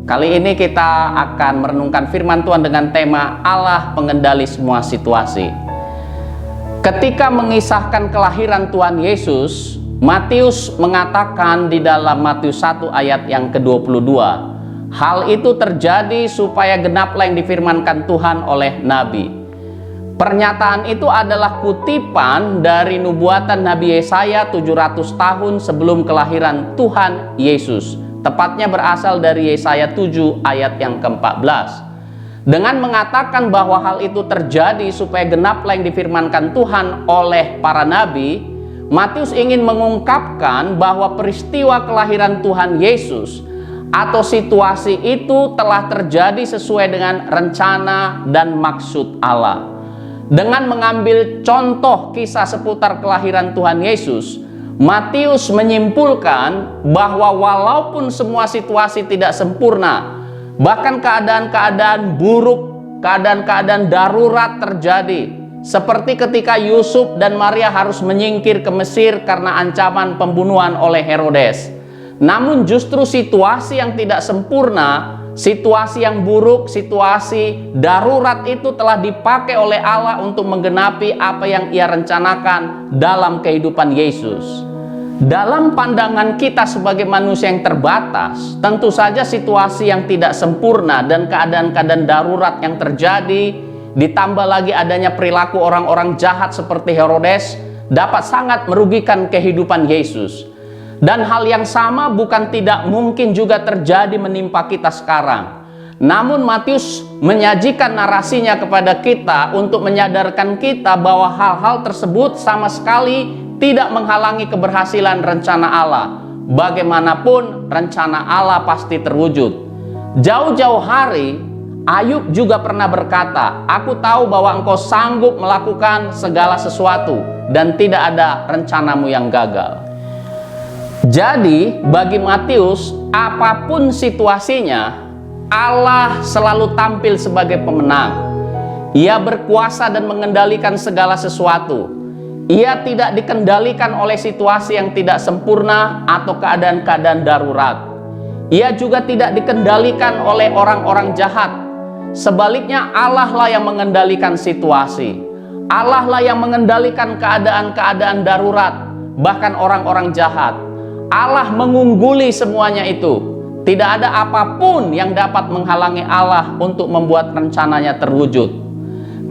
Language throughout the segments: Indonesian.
Kali ini kita akan merenungkan firman Tuhan dengan tema Allah pengendali semua situasi. Ketika mengisahkan kelahiran Tuhan Yesus, Matius mengatakan di dalam Matius 1 ayat yang ke-22, hal itu terjadi supaya genaplah yang difirmankan Tuhan oleh Nabi. Pernyataan itu adalah kutipan dari nubuatan Nabi Yesaya 700 tahun sebelum kelahiran Tuhan Yesus. Tepatnya berasal dari Yesaya 7 ayat yang ke-14. Dengan mengatakan bahwa hal itu terjadi supaya genaplah yang difirmankan Tuhan oleh para nabi, Matius ingin mengungkapkan bahwa peristiwa kelahiran Tuhan Yesus atau situasi itu telah terjadi sesuai dengan rencana dan maksud Allah. Dengan mengambil contoh kisah seputar kelahiran Tuhan Yesus, Matius menyimpulkan bahwa walaupun semua situasi tidak sempurna, bahkan keadaan-keadaan buruk, keadaan-keadaan darurat terjadi, seperti ketika Yusuf dan Maria harus menyingkir ke Mesir karena ancaman pembunuhan oleh Herodes. Namun justru situasi yang tidak sempurna, situasi yang buruk, situasi darurat itu telah dipakai oleh Allah untuk menggenapi apa yang Ia rencanakan dalam kehidupan Yesus. Dalam pandangan kita sebagai manusia yang terbatas, tentu saja situasi yang tidak sempurna dan keadaan-keadaan darurat yang terjadi, ditambah lagi adanya perilaku orang-orang jahat seperti Herodes, dapat sangat merugikan kehidupan Yesus. Dan hal yang sama bukan tidak mungkin juga terjadi menimpa kita sekarang. Namun Matius menyajikan narasinya kepada kita untuk menyadarkan kita bahwa hal-hal tersebut sama sekali tidak menghalangi keberhasilan rencana Allah. Bagaimanapun rencana Allah pasti terwujud. Jauh-jauh hari Ayub juga pernah berkata, "Aku tahu bahwa engkau sanggup melakukan segala sesuatu dan tidak ada rencanamu yang gagal." Jadi bagi Matius, apapun situasinya, Allah selalu tampil sebagai pemenang. Ia berkuasa dan mengendalikan segala sesuatu. Ia tidak dikendalikan oleh situasi yang tidak sempurna atau keadaan-keadaan darurat. Ia juga tidak dikendalikan oleh orang-orang jahat. Sebaliknya, Allah lah yang mengendalikan situasi. Allah lah yang mengendalikan keadaan-keadaan darurat, bahkan orang-orang jahat. Allah mengungguli semuanya itu. Tidak ada apapun yang dapat menghalangi Allah untuk membuat rencananya terwujud.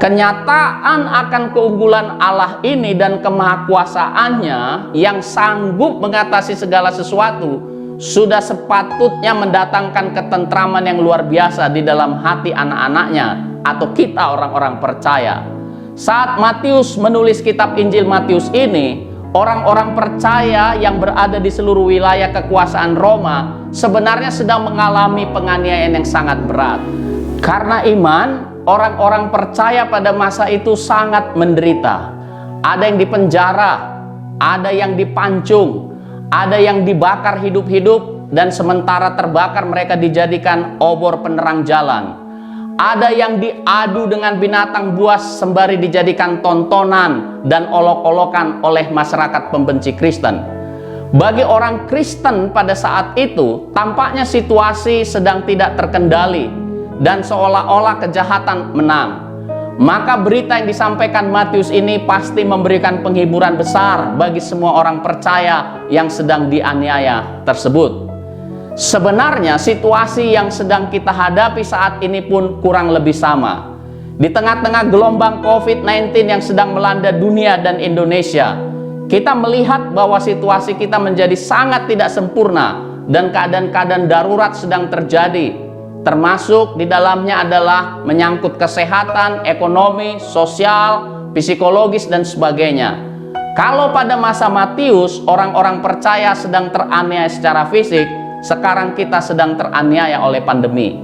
Kenyataan akan keunggulan Allah ini dan kemahakuasaannya yang sanggup mengatasi segala sesuatu sudah sepatutnya mendatangkan ketentraman yang luar biasa di dalam hati anak-anaknya atau kita orang-orang percaya. Saat Matius menulis kitab Injil Matius ini, orang-orang percaya yang berada di seluruh wilayah kekuasaan Roma sebenarnya sedang mengalami penganiayaan yang sangat berat. Karena iman, orang-orang percaya pada masa itu sangat menderita. Ada yang dipenjara, ada yang dipancung, ada yang dibakar hidup-hidup, dan sementara terbakar mereka dijadikan obor penerang jalan. Ada yang diadu dengan binatang buas sembari dijadikan tontonan dan olok-olokan oleh masyarakat pembenci Kristen. Bagi orang Kristen pada saat itu, tampaknya situasi sedang tidak terkendali dan seolah-olah kejahatan menang. Maka berita yang disampaikan Matius ini pasti memberikan penghiburan besar bagi semua orang percaya yang sedang dianiaya tersebut. Sebenarnya situasi yang sedang kita hadapi saat ini pun kurang lebih sama. Di tengah-tengah gelombang COVID-19 yang sedang melanda dunia dan Indonesia, kita melihat bahwa situasi kita menjadi sangat tidak sempurna dan keadaan-keadaan darurat sedang terjadi. Termasuk di dalamnya adalah menyangkut kesehatan, ekonomi, sosial, psikologis, dan sebagainya. Kalau pada masa Matius, orang-orang percaya sedang teraniaya secara fisik, sekarang kita sedang teraniaya oleh pandemi.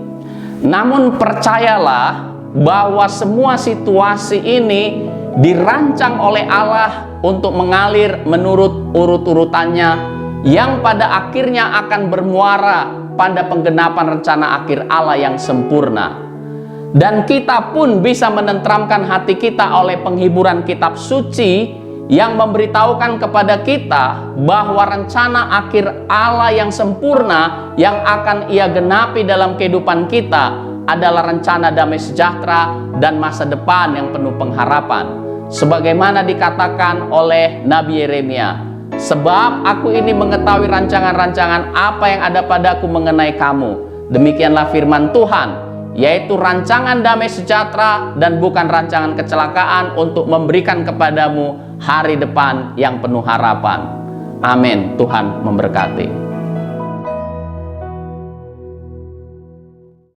Namun percayalah bahwa semua situasi ini dirancang oleh Allah untuk mengalir menurut urut-urutannya yang pada akhirnya akan bermuara pada penggenapan rencana akhir Allah yang sempurna. Dan kita pun bisa menenteramkan hati kita oleh penghiburan kitab suci yang memberitahukan kepada kita bahwa rencana akhir Allah yang sempurna yang akan Ia genapi dalam kehidupan kita adalah rencana damai sejahtera dan masa depan yang penuh pengharapan. Sebagaimana dikatakan oleh Nabi Yeremia, sebab aku ini mengetahui rancangan-rancangan apa yang ada padaku mengenai kamu. Demikianlah firman Tuhan, yaitu rancangan damai sejahtera dan bukan rancangan kecelakaan, untuk memberikan kepadamu hari depan yang penuh harapan. Amin. Tuhan memberkati.